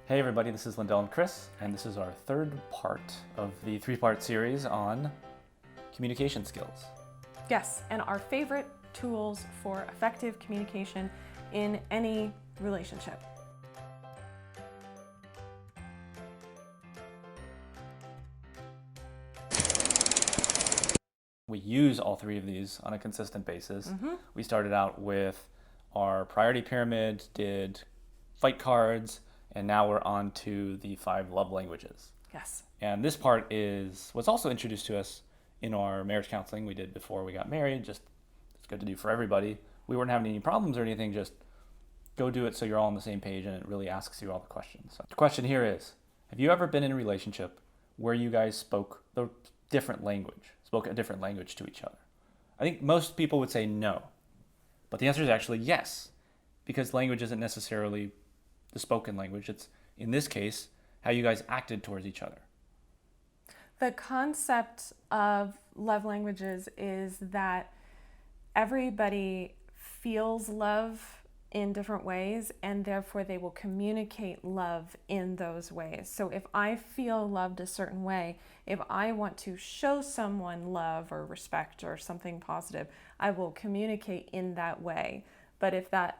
Hey everybody, this is Lindell and Chris, and this is our third part of the three-part series on communication skills. Yes, and our favorite tools for effective communication in any relationship. We use all three of these on a consistent basis. We started out with our priority pyramid, did fight cards, and now we're on to the 5 love languages. Yes. And this part was also introduced to us in our marriage counseling we did before we got married. Just it's good to do for everybody. We weren't having any problems or anything, just go do it so you're all on the same page, and it really asks you all the questions. So the question here is, have you ever been in a relationship where you guys spoke a different language to each other? I think most people would say no, but the answer is actually yes, because language isn't necessarily the spoken language. It's, in this case, how you guys acted towards each other. The concept of love languages is that everybody feels love in different ways, and therefore they will communicate love in those ways. So if I feel loved a certain way, if I want to show someone love or respect or something positive, I will communicate in that way. But if that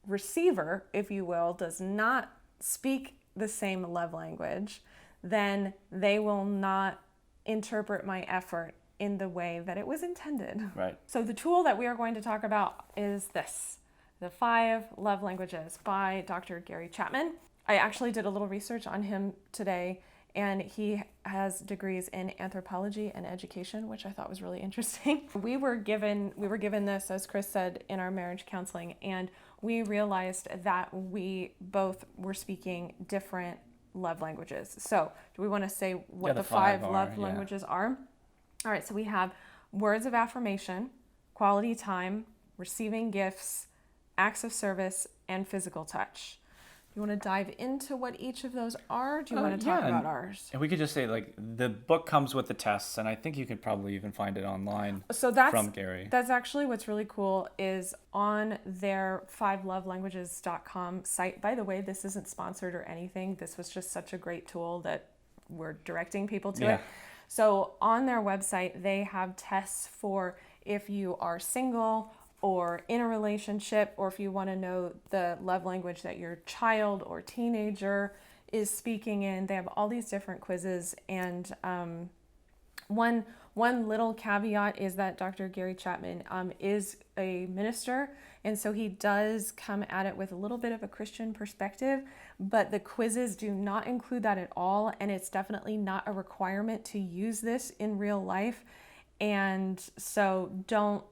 receiver, if you will, does not speak the same love language, then they will not interpret my effort in the way that it was intended. Right. So the tool that we are going to talk about is this, The 5 Love Languages by Dr. Gary Chapman. I actually did a little research on him today, and he has degrees in anthropology and education, which I thought was really interesting. We were given this, as Chris said, in our marriage counseling, and we realized that we both were speaking different love languages. So do we want to say what the 5 love languages are? All right, so we have words of affirmation, quality time, receiving gifts, acts of service, and physical touch. You want to dive into what each of those are? Do you want to talk about ours? And we could just say, like, the book comes with the tests, and I think you could probably even find it online from Gary. That's actually what's really cool is on their 5lovelanguages.com site. By the way, this isn't sponsored or anything. This was just such a great tool that we're directing people to it. So on their website, they have tests for if you are single or in a relationship, or if you want to know the love language that your child or teenager is speaking in. They have all these different quizzes, and one little caveat is that Dr. Gary Chapman is a minister, and so he does come at it with a little bit of a Christian perspective, but the quizzes do not include that at all, and it's definitely not a requirement to use this in real life, and so don't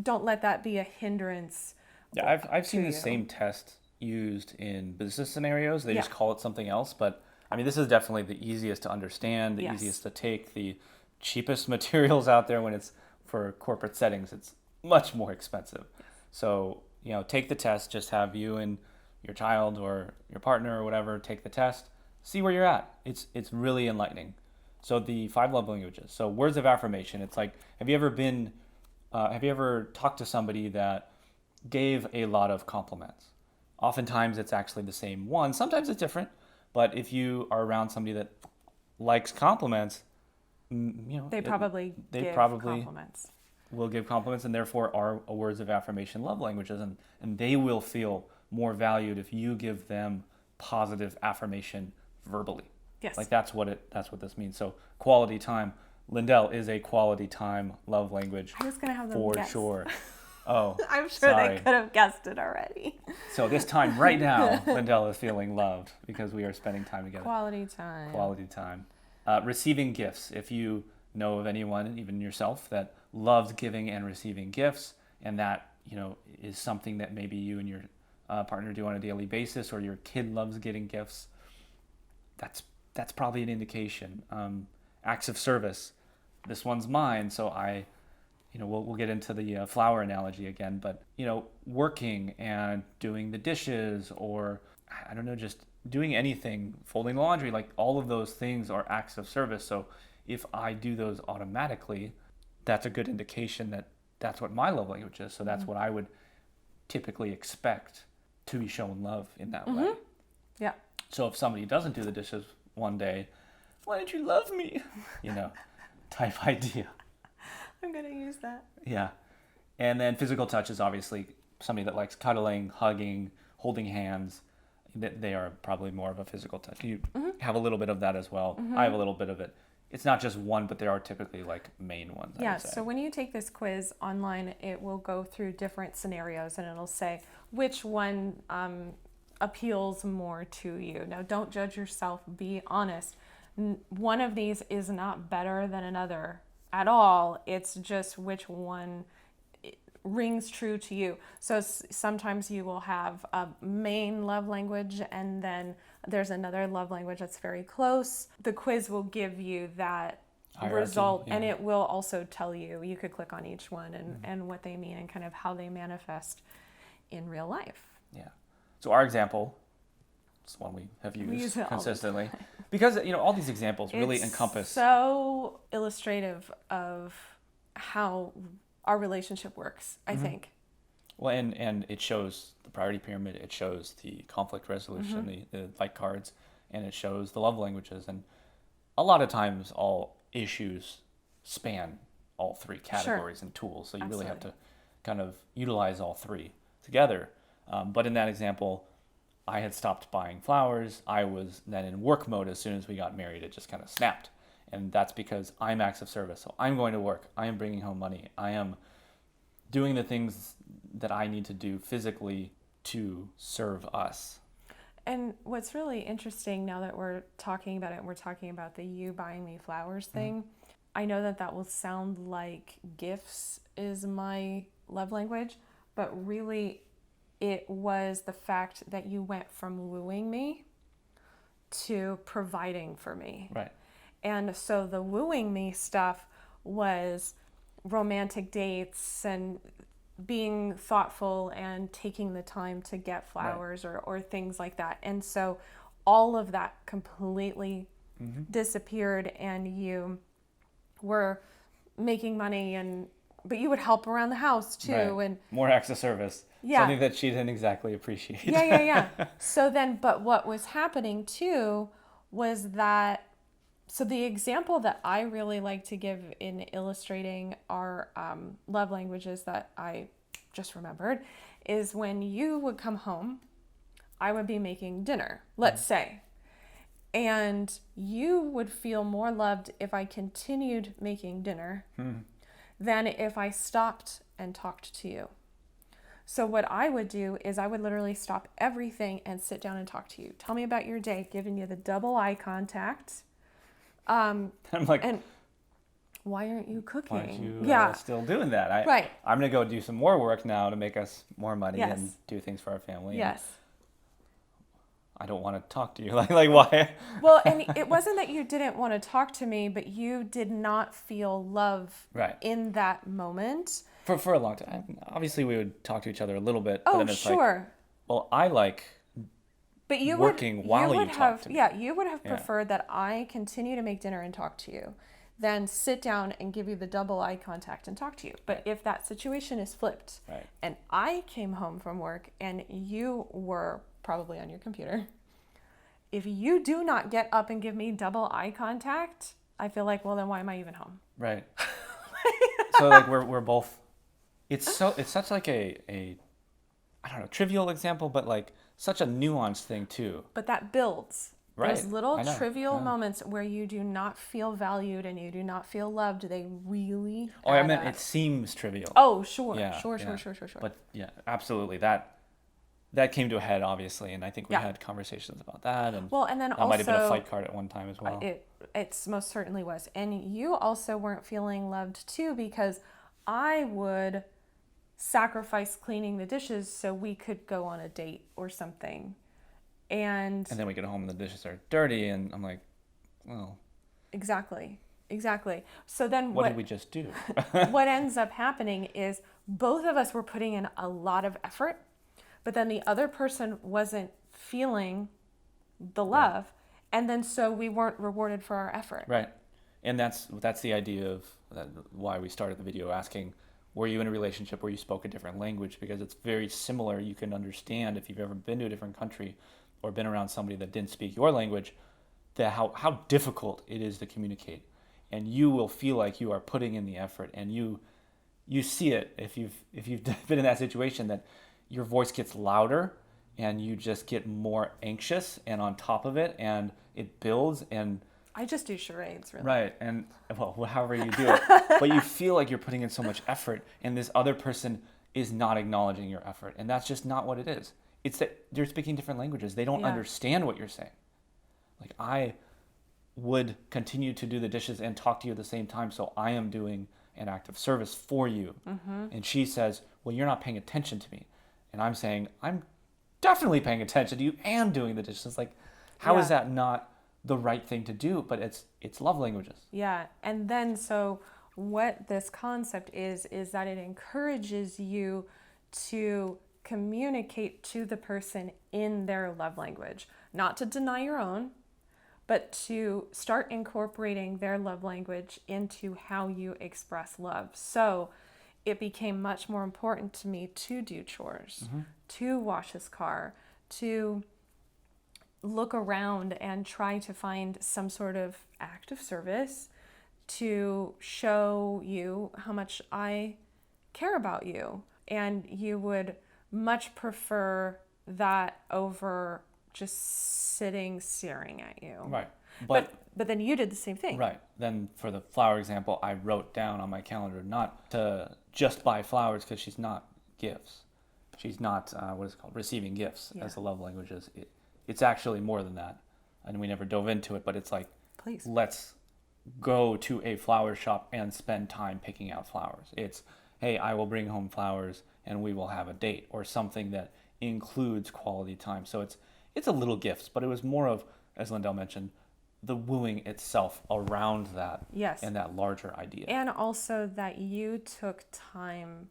let that be a hindrance. Yeah, I've seen the same test used in business scenarios. They just call it something else, but I mean, this is definitely the easiest to understand, the easiest to take, the cheapest materials out there. When it's for corporate settings, it's much more expensive. So, take the test, just have you and your child or your partner or whatever take the test, see where you're at. It's really enlightening. So the 5 love languages. So words of affirmation. It's like, have you ever talked to somebody that gave a lot of compliments? Oftentimes it's actually the same one. Sometimes it's different, but if you are around somebody that likes compliments, they probably give compliments. Will give compliments, and therefore are words of affirmation love languages, and they will feel more valued if you give them positive affirmation verbally. Yes. Like that's what this means. So quality time. Lindell is a quality time love language. I was going to have them for guess. Sure. Oh, I'm sure they could have guessed it already. So this time right now, Lindell is feeling loved because we are spending time together. Quality time. Receiving gifts. If you know of anyone, even yourself, that loves giving and receiving gifts, and that is something that maybe you and your partner do on a daily basis, or your kid loves getting gifts, that's probably an indication. Acts of service. This one's mine, so we'll get into the flower analogy again, but working and doing the dishes, or I don't know, just doing anything, folding laundry, like all of those things are acts of service. So if I do those automatically, that's a good indication that that's what my love language is. So that's what I would typically expect to be shown love in that way. Yeah. So if somebody doesn't do the dishes one day, why did you love me? Type idea. I'm going to use that. Yeah. And then physical touch is obviously somebody that likes cuddling, hugging, holding hands. They are probably more of a physical touch. You have a little bit of that as well. I have a little bit of it. It's not just one, but there are typically like main ones. Yeah, so when you take this quiz online, it will go through different scenarios and it'll say which one appeals more to you. Now, don't judge yourself. Be honest. One of these is not better than another at all. It's just which one rings true to you. So sometimes you will have a main love language and then there's another love language that's very close. The quiz will give you that hierarchy, result, and it will also tell you, you could click on each one and what they mean and kind of how they manifest in real life. Yeah. So our example, it's one we have used consistently, because all these examples really encompass. So illustrative of how our relationship works, I think. Well, and it shows the priority pyramid, it shows the conflict resolution, the like cards, and it shows the love languages. And a lot of times all issues span all three categories and tools. So you really have to kind of utilize all three together. But in that example, I had stopped buying flowers. I was then in work mode as soon as we got married. It just kind of snapped. And that's because I'm acts of service. So I'm going to work. I am bringing home money. I am doing the things that I need to do physically to serve us. And what's really interesting now that we're talking about it, and we're talking about the you buying me flowers thing, I know that will sound like gifts is my love language, but really it was the fact that you went from wooing me to providing for me. Right. And so the wooing me stuff was romantic dates and being thoughtful and taking the time to get flowers or things like that. And so all of that completely disappeared, and you were making money, but you would help around the house too. Right. And more acts of service. Yeah. Something that she didn't exactly appreciate. Yeah. So then, but what was happening too was that, so the example that I really like to give in illustrating our love languages that I just remembered is when you would come home, I would be making dinner, let's say, and you would feel more loved if I continued making dinner than if I stopped and talked to you. So what I would do is I would literally stop everything and sit down and talk to you. Tell me about your day, giving you the double eye contact. I'm like, and why aren't you cooking? Why aren't you still doing that? Right. I'm going to go do some more work now to make us more money and do things for our family. Yes. I don't want to talk to you. Like why? Well, and it wasn't that you didn't want to talk to me, but you did not feel love in that moment. For a long time. Obviously, we would talk to each other a little bit. Oh, but then it's sure. Well, I like working while you talk to me. Yeah, you would have preferred that I continue to make dinner and talk to you than sit down and give you the double eye contact and talk to you. But if that situation is flipped and I came home from work and you were probably on your computer, if you do not get up and give me double eye contact, I feel like, well, then why am I even home? Right. So like we're both. It's such like a I don't know, trivial example, but like such a nuanced thing too. But that builds. Right. Those little trivial moments where you do not feel valued and you do not feel loved, they really I meant it seems trivial. Oh, sure. Sure. But yeah, absolutely. That came to a head, obviously, and I think we had conversations about that. And then that also, might have been a fight card at one time as well. It most certainly was. And you also weren't feeling loved too, because I would sacrifice cleaning the dishes so we could go on a date or something. And then we get home and the dishes are dirty, and I'm like, well. Exactly. So then what did we just do? What ends up happening is both of us were putting in a lot of effort, but then the other person wasn't feeling the love, and then so we weren't rewarded for our effort. Right. And that's the idea of why we started the video asking, were you in a relationship where you spoke a different language? Because it's very similar. You can understand if you've ever been to a different country, or been around somebody that didn't speak your language, that how difficult it is to communicate. And you will feel like you are putting in the effort, and you see it if you've been in that situation, that your voice gets louder and you just get more anxious and on top of it, and it builds. And I just do charades, really. Right, and well, however you do it, but you feel like you're putting in so much effort, and this other person is not acknowledging your effort, and that's just not what it is. It's that they're speaking different languages. They don't understand what you're saying. Like, I would continue to do the dishes and talk to you at the same time, so I am doing an act of service for you. And she says, well, you're not paying attention to me. And I'm saying, I'm definitely paying attention to you and doing the dishes. Like, how is that not the right thing to do? But it's love languages. Yeah. And then, so what this concept is that it encourages you to communicate to the person in their love language, not to deny your own, but to start incorporating their love language into how you express love. So it became much more important to me to do chores, to wash his car, to look around and try to find some sort of act of service to show you how much I care about you. And you would much prefer that over just sitting staring at you. Right. But then you did the same thing. Right. Then for the flower example, I wrote down on my calendar not to just buy flowers, because she's not gifts. She's not, receiving gifts as the love language is. It's actually more than that. And we never dove into it, but it's like, please, let's go to a flower shop and spend time picking out flowers. It's, hey, I will bring home flowers and we will have a date, or something that includes quality time. So it's a little gifts, but it was more of, as Lindell mentioned, the wooing itself around that. Yes. And that larger idea. And also that you took time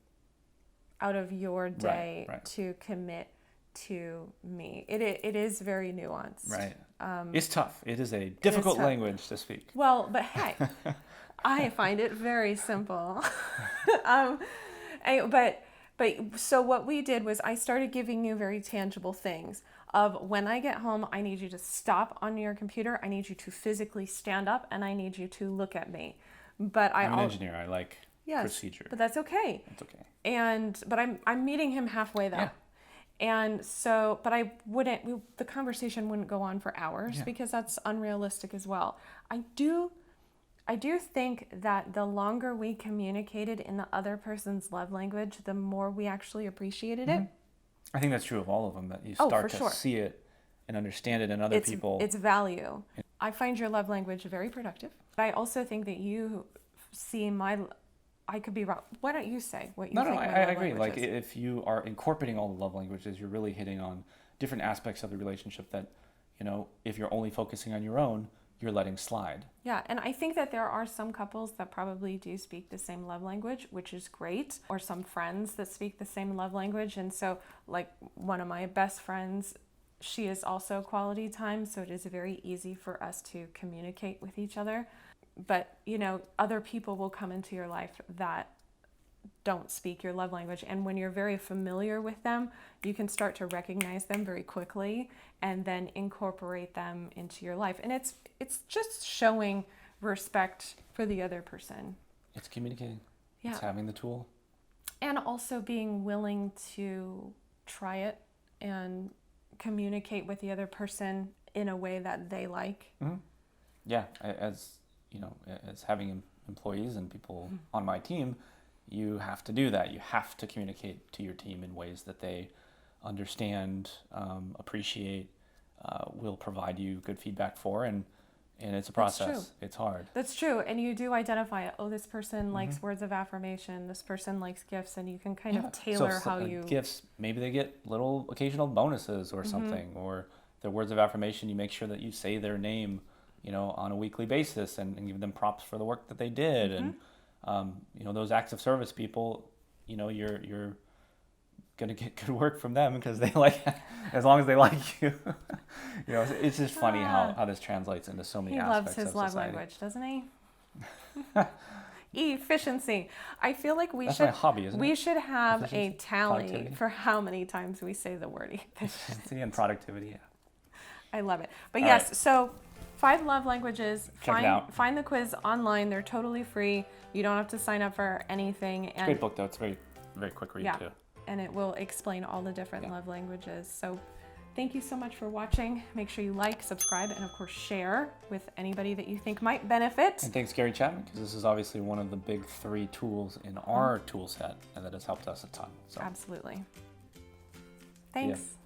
out of your day to commit to me. It is very nuanced. Right. It's tough. It is a difficult language to speak. Well, but hey, I find it very simple. But so what we did was I started giving you very tangible things of, when I get home, I need you to stop on your computer. I need you to physically stand up, and I need you to look at me. But I'm an engineer. I like procedure. But that's okay. It's okay. But I'm meeting him halfway though. Yeah. And so, but the conversation wouldn't go on for hours because that's unrealistic as well. I do think that the longer we communicated in the other person's love language, the more we actually appreciated it. I think that's true of all of them, that you start to see it and understand it in other people. Its value. I find your love language very productive. But I also think that you see I could be wrong. Why don't you say what you think? No, I agree. Like, if you are incorporating all the love languages, you're really hitting on different aspects of the relationship that, if you're only focusing on your own, you're letting slide. Yeah, and I think that there are some couples that probably do speak the same love language, which is great, or some friends that speak the same love language. And so, like, one of my best friends, she is also quality time, so it is very easy for us to communicate with each other. But, other people will come into your life that don't speak your love language. And when you're very familiar with them, you can start to recognize them very quickly and then incorporate them into your life. And it's just showing respect for the other person. It's communicating. Yeah. It's having the tool. And also being willing to try it and communicate with the other person in a way that they like. Mm-hmm. Yeah, as having employees and people on my team, you have to do that. You have to communicate to your team in ways that they understand, appreciate, will provide you good feedback for, and it's a process. That's true. It's hard. That's true. And you do identify, this person likes words of affirmation, this person likes gifts, and you can kind of tailor how you... Gifts, maybe they get little occasional bonuses or something, or their words of affirmation, you make sure that you say their name, on a weekly basis and give them props for the work that they did. And, those acts of service people, you're going to get good work from them because they as long as they like you. It's just funny how this translates into so many aspects of society. He loves his love language, doesn't he? Efficiency. I feel like That's my hobby, isn't it? We should have a tally for how many times we say the word efficiency. And productivity, yeah. I love it. But All yes, right. so 5 love languages. Check it out. Find the quiz online. They're totally free. You don't have to sign up for anything. It's a great book, though. It's a very, very quick read, too. And it will explain all the different love languages. So thank you so much for watching. Make sure you like, subscribe, and of course share with anybody that you think might benefit. And thanks, Gary Chapman, because this is obviously one of the big 3 tools in our tool set, and that has helped us a ton. So. Absolutely. Thanks. Yeah.